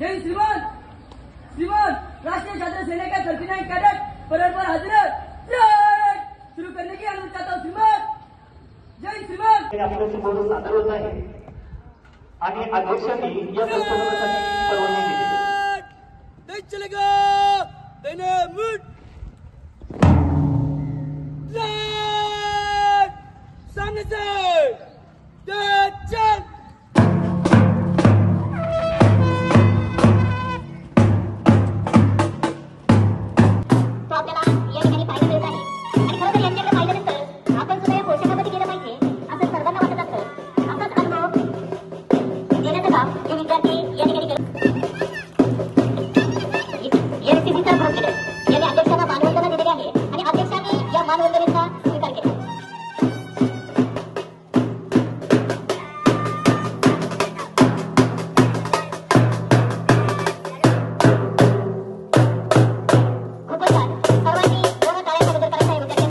जय श्रीमान श्रीमान राष्ट्रीय छात्र सेना का 39 कैडेट परेड पर हाजिर शुरू करने की अनुमति चाहता हूँ श्रीमान। जय श्रीमान। आपल्याशी बोलून सादर होत आहे आणि अध्यक्षांनी या प्रस्तावासाठी परवानगी दिली।